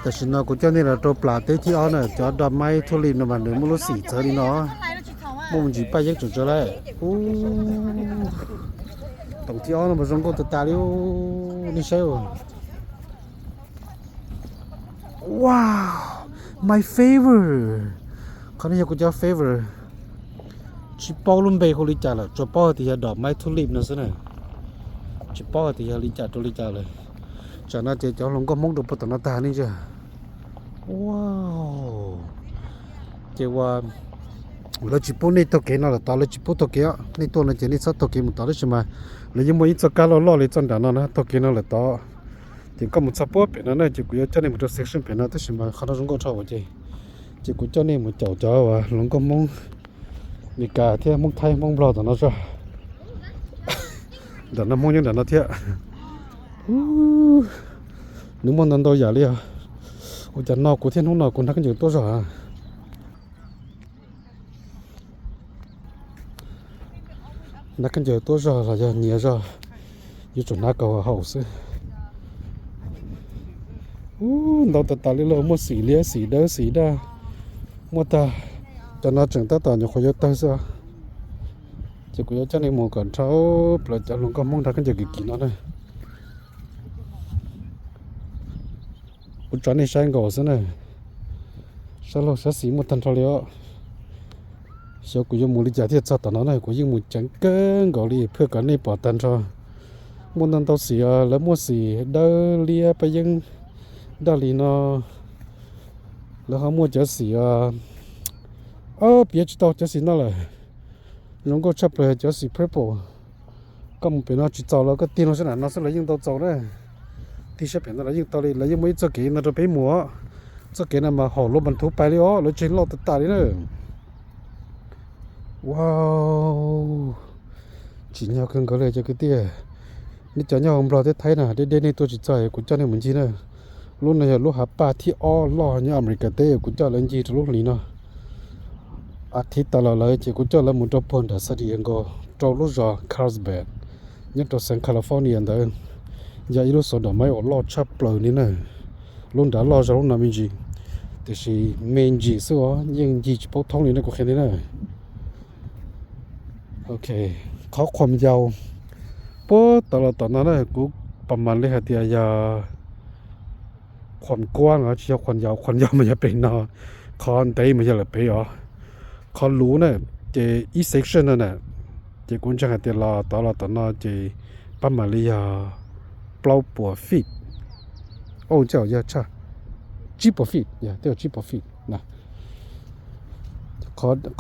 แต่ฉันน่ะกูจะนี่ละตัวปลาเต้ที่เอาน่ะจอดดอกไม้ทุเรียนมันหรือมุลุสีเจอนี่เนาะมุมจีไปยังจุดจะเลยตรงที่เอาน่ะมันรงก็ตะตาลิวนี่ใช่ว้าว my favorite เขาเนี่ยกูจะ favorite ชิปอลุมเบย์เขาลิจ่าละจอปอที่ดอกไม้ทุเรียนนั่นสินะชิปอที่ลิจ่าตัวลิจ่าเลยจากนั้นเจ้าลงก็มองดูปตนาตานี่จ้ะว้าวเจ้าว่าเราจิปุ่นนี่ตัวเก่งน่ะตอนเราจิปุ่นตัวเก่งนี่ตัวนั้นเจนี่สักตัวเก่งมันตอนนี้ใช่ไหมแล้วยังไม่จะการเราล่อเลยจนด่านนั้นนะตัวเก่งนั่นแหละต่อที่ก็มันซัพพอร์ตเป็นนั่นนะจิกูจะนี่มันตัวเซ็กชันเป็นนั่นแต่ใช่ไหมเขาต้องก็ชอบว่าจิกูจะนี่มันเจ้าว่าลงก็มองมีกาเที่ยมองไทยมองบลอตอนนั้นจ้ะด่านนั้นมองยังด่านนั้นเที่ยนึกมันนั่นตัวใหญ่เลยอ่ะกูจะนอกกูเที่ยนห้องนอกกูนักกันอยู่ตัวจ้ะนักกันอยู่ตัวจ้ะเราจะเหนียวจ้ะอยู่จุดนักเก่าเขาสิเราตัดตาเลยเราหมดสีเลี้ยสีเด้อสีด้าหมดตาจะน่าจังตาตอนอยู่คอยยกตาซะจะกูยกจะในหมู่ก่อนเช้าเปล่าจะลงก็มองนักกันจะกินนั่นเลยกูจอนี่ใช้ก่อนซะหน่อยใช้เราใช้สีหมดทันทะเลอ่ะเช้ากูยังมูลิจ่าที่จัดตอนนั้นเลยกูยังมูจังเกินก่อนเลยเพื่อกันนี่ปอดตันทอมุนนั้นตัวสีแล้วมัวสีเดเลียไปยังดาลีนอแล้วเขามัวจะสีเปียจิตจะสีนั่นแหละลงก็ชับเลยจะสีเพลโปก็มันเป็นว่าจิตใจแล้วก็ตีนเราขนาดนั้นสุดเลยยังตัวเจ้าเลยที่ใช้เป็นอะไรยิ่งตอนนี้แล้วยังไม่จะเกี่ยนเราไปหมัวจะเกี่ยนมาห่อรถบรรทุกไปเลยอ๋อแล้วเจนเราตัดตาเลยเนอะว้าวจีนยาวขึ้นก็เลยจะกี่เตี้ยนี่จะยาวของเราที่ไทยนะเด็ดๆในตัวจิตใจกูเจ้าเนี่ยเหมือนจีนนะรุ่นนี้ลูกหาป้าที่อ้อล่อเนี่ยอเมริกาเต้กูเจ้าเล่นจีนลูกนี้เนาะอาทิตย์ตลอดเลยจีกูเจ้าแล้วมุดตัวพนแต่สตีเองก็ตัวลูกจอคาร์สเบดเนี่ยตัวเซนแคลิฟอร์เนียนเดินยาอีลูกสดอกไม้ออกล่อชับเปล่านี่นะรุ่นด่าล่อจะรุ่นน้ำมินจีแต่สิเมนจีสิวะยังจีจะพกท้องนี่นะกูแค่นี้นะโอเคเขาความยาวปุ๊บตลอดตอนนั้นนะกูประมาณเลยฮะเดียยาความกว้างอ่ะเชียวความยาวมันจะเป็นนะคอนเตยมันจะเลยไปอ่ะคอนรู้นะเจอีเซ็กชันนั่นน่ะเจกูจะหาเดียลาตลอดตอนนั้นเจประมาณเลยเปล่าปัวฟิตโอ้เจ้าอย่าช่าจีปัวฟิตอย่าเดี๋ยวจีปัวฟิตนะ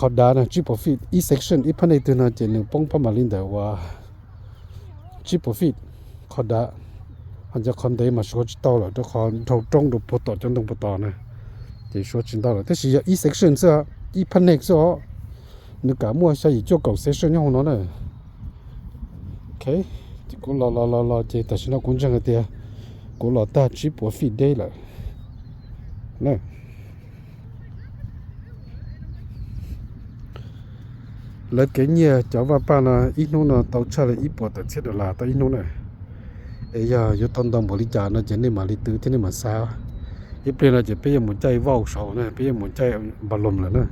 ขอด่านะจีปัวฟิตอีเซ็กชันอีพันในตัวนั้นเจนึงป้องประมาณลินเดว่าจีปัวฟิตขอด่าอันจะคนเดียมาช่วยจิตต่อแล้วทุกคนเราตรงดูปต่อจนตรงปต่อนะจะช่วยจิตต่อแล้วแต่สิอีเซ็กชันซะอีพันในซะนึกกะมั่วใช่อีโจเก่าเซ็กชันอย่างนั้นนะโอเคกูรอเจแต่ฉันกูจังเดียกูรอตาจีปัวฟิตได้เลยนะแล้วแกเนี่ยจะว่าป้านะอีนู้นน่ะเตาชาเลยอีปวดแต่เช็ดละแต่อีนู้นน่ะเอ้ยอยู่ตอนดำบริจาคนะเจนี่มาลิตื้อที่นี่มาซาอีเปลี่ยนจะไปยังหมุนใจว่าวเสานะไปยังหมุนใจบอลลมเลยนะ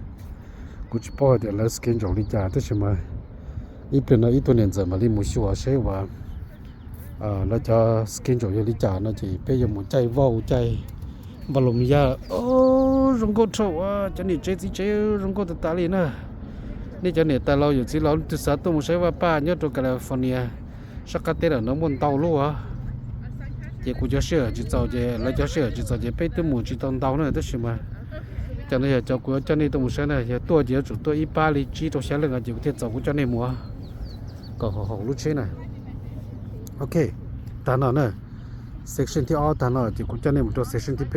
กูจะพอเดี๋ยวแล้วสแกนจบริจาคแต่ใช่ไหมอีเปลี่ยนอีตัวเนี่ยจะมาลิมุชัวใช่ว่าแล้วจะสแกนจบริจาคนะจีไปยังหมุนใจว่าวใจบอลลมยาโอ้รงก็โชว์จะนี่เจรงก็ตาลีนะนี่จะเนี่ยแต่เราอยู่ที่เราติดสาตัวมุใช้ว่าป้าเนี่ยตัวแคลิฟอร์เนียสักเตอร์น้ำมันเตาลู่เจ้ากูจะเชื่อจิตใจเจ้าแล้วจะเชื่อจิตใจเจ้าไปตัวหมูจิตตอนเตาเนี่ยได้ใช่ไหมจากนั้นเจ้ากูจะนี่ตัวมุใช้เนี่ยตัวเจ้าจุดตัวอีป้าลิจีตัวเชื่อเรื่องเจ้ากูเจ้ากูจะเนี่ยมัวก็ของรู้ใช่ไหมโอเคตอนนั้นเนี่ยเซกชันที่อ้อตอนนั้นเจ้ากูจะเนี่ยมันตัวเซกชันที่ไป